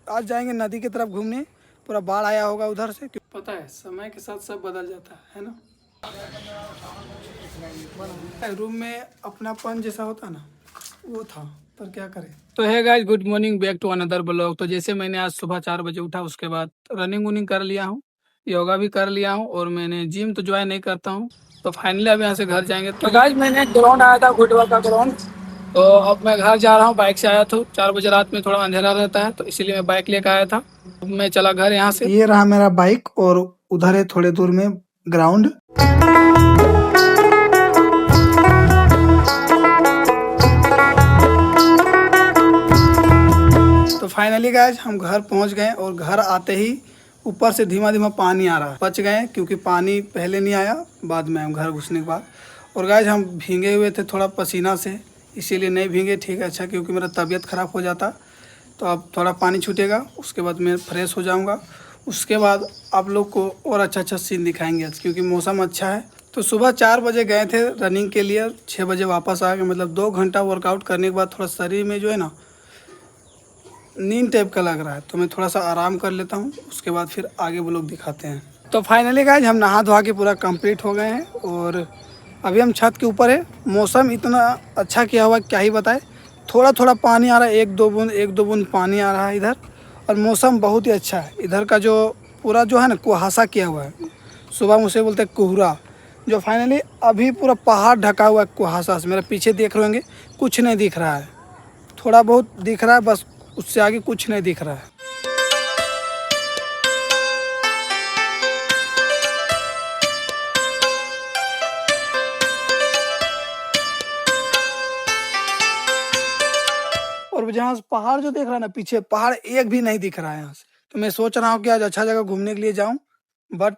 आज जाएंगे नदी की तरफ घूमने। पूरा बाढ़ आया होगा उधर से। पता है समय के साथ सब बदल जाता है ना। रूम में अपनापन जैसा होता ना वो था, पर क्या करें। तो है guys, good morning, back to another blog. तो जैसे मैंने आज सुबह 4 बजे उठा, उसके बाद रनिंग वनिंग कर लिया हूँ, योगा भी कर लिया हूँ, और मैंने जिम तो ज्वाइन नहीं करता हूँ। तो फाइनली अब यहाँ से घर जाएंगे। तो गाइस मैंने ग्राउंड आया था, फुटबॉल का ग्राउंड। तो अब मैं घर जा रहा हूँ, बाइक से आया था। 4 बजे रात में थोड़ा अंधेरा रहता है, तो इसीलिए मैं बाइक लेकर आया था। अब मैं चला घर यहाँ से। ये रहा मेरा बाइक, और उधर है थोड़े दूर में ग्राउंड। तो फाइनली गाइज हम घर पहुंच गए, और घर आते ही ऊपर से धीमा धीमा पानी आ रहा है। बच गए क्योंकि पानी पहले नहीं आया, बाद में हम घर घुसने के बाद। और गाइज हम भीगे हुए थे थोड़ा पसीना से, इसीलिए नहीं भीगे। ठीक है, अच्छा, क्योंकि मेरा तबीयत ख़राब हो जाता। तो अब थोड़ा पानी छूटेगा, उसके बाद मैं फ्रेश हो जाऊँगा। उसके बाद आप लोग को और अच्छा अच्छा सीन दिखाएंगे आज, क्योंकि मौसम अच्छा है। तो सुबह 4 बजे गए थे रनिंग के लिए, 6 बजे वापस आ गए। मतलब 2 घंटा वर्कआउट करने के बाद थोड़ा शरीर में जो है ना नींद टाइप का लग रहा है, तो मैं थोड़ा सा आराम कर लेता हूँ। उसके बाद फिर आगे वो लोग दिखाते हैं। तो फाइनली गाइज हम नहा धोवा के पूरा कंप्लीट हो गए हैं, और अभी हम छत के ऊपर है। मौसम इतना अच्छा किया हुआ क्या ही बताए। थोड़ा थोड़ा पानी आ रहा है, एक दो बूंद पानी आ रहा है इधर। और मौसम बहुत ही अच्छा है इधर का। जो पूरा जो है ना कुहासा किया हुआ है, सुबह मुझे बोलते हैं कोहरा। जो फाइनली अभी पूरा पहाड़ ढका हुआ है कुहासा से। मेरे पीछे देख रहे होंगे, कुछ नहीं दिख रहा है, थोड़ा बहुत दिख रहा है बस, उससे आगे कुछ नहीं दिख रहा है। और जहाँ से पहाड़ जो देख रहा है ना पीछे, पहाड़ एक भी नहीं दिख रहा है यहाँ से। तो मैं सोच रहा हूँ कि आज अच्छा जगह घूमने के लिए जाऊँ, बट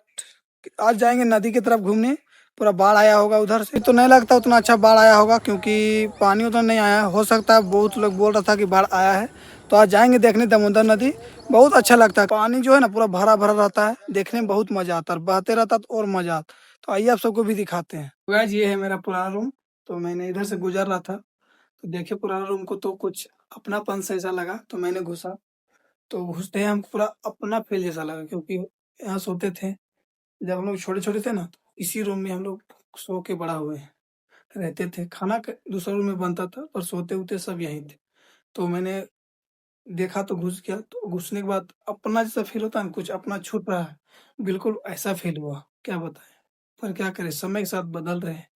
आज जाएंगे नदी की तरफ घूमने। पूरा बाढ़ आया होगा उधर से, तो नहीं लगता उतना अच्छा बाढ़ आया होगा, क्योंकि पानी उतना नहीं आया। हो सकता है, बहुत लोग बोल रहा था कि बाढ़ आया है। तो आज जाएंगे देखने दामोदर नदी। बहुत अच्छा लगता है, पानी जो है ना पूरा भरा भरा रहता है, देखने में बहुत मजा आता है, बहते रहता है तो और मजा आता। तो आइए आप सबको भी दिखाते हैं। गाइस ये है मेरा पुराना रूम। तो मैंने इधर से गुजर रहा था, तो देखिए पुराना रूम को, तो कुछ अपनापन सा ऐसा लगा, तो मैंने घुसा। तो घुसते ही हमको पूरा अपना फील जैसा लगा, क्योंकि यहाँ सोते थे जब हम लोग छोटे छोटे थे ना, तो इसी रूम में हम लोग सो के बड़ा हुए हैं, रहते थे। खाना दूसरे रूम में बनता था, पर सोते उते सब यहीं थे। तो मैंने देखा तो घुस गया। तो घुसने के बाद अपना जैसा फील होता है ना, कुछ अपना छूट रहा है, बिल्कुल ऐसा फील हुआ, क्या बताएं। पर क्या करें, समय के साथ बदल रहे हैं।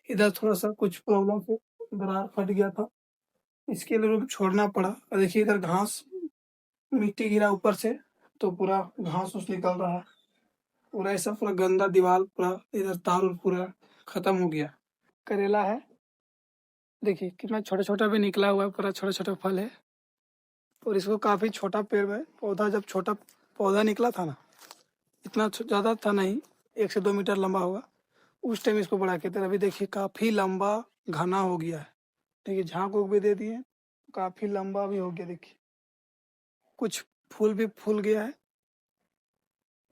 इधर थोड़ा सा कुछ प्रॉब्लम से दरार फट गया था, इसके लिए रूम छोड़ना पड़ा। और देखिए इधर घास, मिट्टी गिरा ऊपर से, तो पूरा घास उस निकल रहा है। पूरा ऐसा पूरा गंदा दीवार, पूरा इधर तार उर पूरा खत्म हो गया। करेला है, देखिए कितना छोटा छोटा भी निकला हुआ है, पूरा छोटा छोटा फल है। और इसको काफी छोटा पेड़ में पौधा, जब छोटा पौधा निकला था ना, इतना ज्यादा था नहीं, 1 से 2 मीटर लंबा होगा, उस टाइम इसको बड़ा कहते थे। अभी देखिए काफी लंबा घना हो गया है। देखिए झांक उक भी दे दिए, काफी लंबा भी हो गया। देखिए कुछ फूल भी फूल गया है।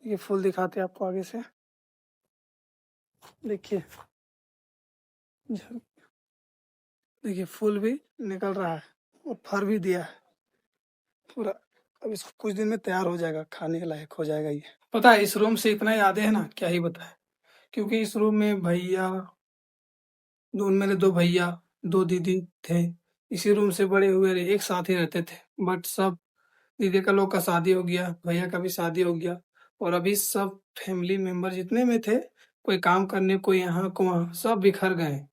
ये फूल दिखाते हैं आपको आगे से, देखिए देखिए फूल भी निकल रहा है, और फर भी दिया है पूरा। अब इसको कुछ दिन में तैयार हो जाएगा, खाने के लायक हो जाएगा ये। पता है इस रूम से इतना यादें है ना, क्या ही बताए। क्योंकि इस रूम में भैया, मेरे 2 भैया, 2 दीदी थे। इसी रूम से बड़े हुए रहे, एक साथ ही रहते थे। बट सब, दीदी का लोग का शादी हो गया, भैया का भी शादी हो गया, और अभी सब फैमिली मेंबर जितने में थे, कोई काम करने, कोई यहाँ को वहाँ, सब बिखर गए।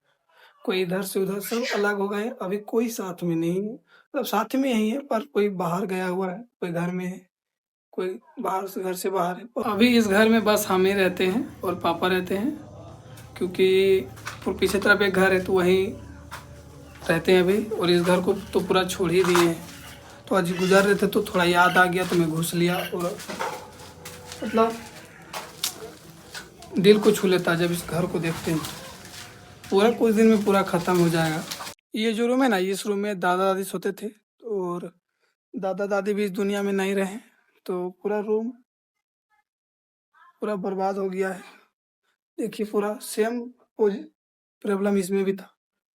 कोई इधर से उधर, सब अलग हो गए। अभी कोई साथ में नहीं है, मतलब साथ में ही है, पर कोई बाहर गया हुआ है, कोई घर में है, कोई बाहर से, घर से बाहर है। अभी इस घर में बस हम ही रहते हैं और पापा रहते हैं, क्योंकि पीछे तरफ एक घर है, तो वहीं रहते हैं अभी। और इस घर को तो पूरा छोड़ ही दिए हैं। तो आज गुजर रहे थे, तो थोड़ा याद आ गया, तो मैं घुस लिया। और मतलब दिल को छू लेता जब इस घर को देखते हैं। पूरा कुछ दिन में पूरा खत्म हो जाएगा। ये जो रूम है ना, इस रूम में दादा दादी सोते थे, और दादा दादी भी इस दुनिया में नहीं रहे, तो पूरा रूम पूरा बर्बाद हो गया है। देखिए पूरा सेम प्रॉब्लम इसमें भी था।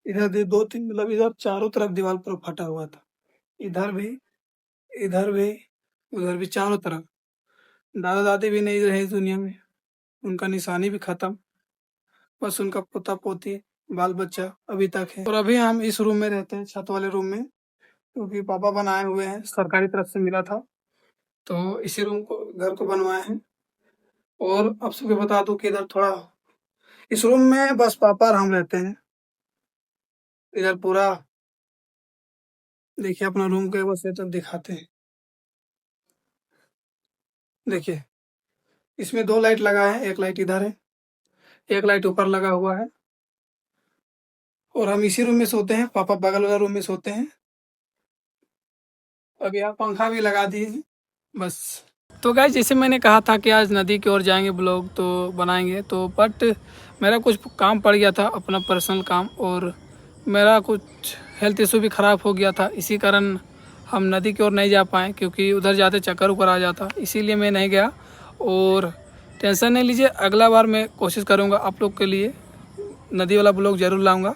इधर 2 3, मतलब इधर चारों तरफ दीवार पूरा फटा हुआ था, इधर भी, इधर भी, उधर भी चारों तरफ। दादा दादी भी नहीं रहे इस दुनिया में, उनका निशानी भी खत्म। बस उनका पोता पोती बाल बच्चा अभी तक है। और अभी हम इस रूम में रहते हैं, छत वाले रूम में, क्योंकि पापा बनाए हुए हैं, सरकारी तरफ से मिला था, तो इसी रूम को घर को बनवाए हैं। और अब सबको बता दूं कि इधर थोड़ा इस रूम में बस पापा और हम रहते हैं। इधर पूरा देखिए अपना रूम के बस सेटअप दिखाते हैं। देखिए इसमें 2 लाइट लगा है, एक लाइट इधर है, एक लाइट ऊपर लगा हुआ है। और हम इसी रूम में सोते हैं, पापा बगल वाला रूम में सोते हैं। अब यहाँ पंखा भी लगा दिए हैं बस। तो गाइस जैसे मैंने कहा था कि आज नदी की ओर जाएंगे, ब्लॉग तो बनाएंगे, तो बट मेरा कुछ काम पड़ गया था, अपना पर्सनल काम, और मेरा कुछ हेल्थ इशू भी ख़राब हो गया था। इसी कारण हम नदी की ओर नहीं जा पाए, क्योंकि उधर जाते चक्कर ऊपर आ जाता, इसीलिए मैं नहीं गया। और टेंशन नहीं लीजिए, अगला बार मैं कोशिश करूँगा आप लोग के लिए नदी वाला ब्लॉग ज़रूर लाऊँगा।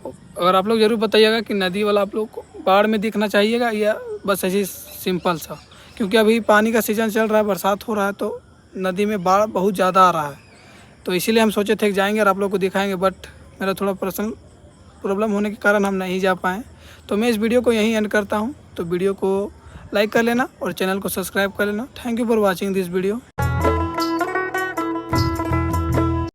अगर आप लोग ज़रूर बताइएगा कि नदी वाला आप लोग को बाढ़ में दिखना चाहिएगा या बस ऐसे सिंपल सा, क्योंकि अभी पानी का सीज़न चल रहा है, बरसात हो रहा है, तो नदी में बाढ़ बहुत ज़्यादा आ रहा है। तो इसीलिए हम सोचे थे कि जाएंगे और आप लोग को दिखाएंगे, बट मेरा थोड़ा पर्सनल प्रॉब्लम होने के कारण हम नहीं जा पाए। तो मैं इस वीडियो को यहीं एंड करता हूँ। तो वीडियो को लाइक कर लेना और चैनल को सब्सक्राइब कर लेना। Thank you for watching this video.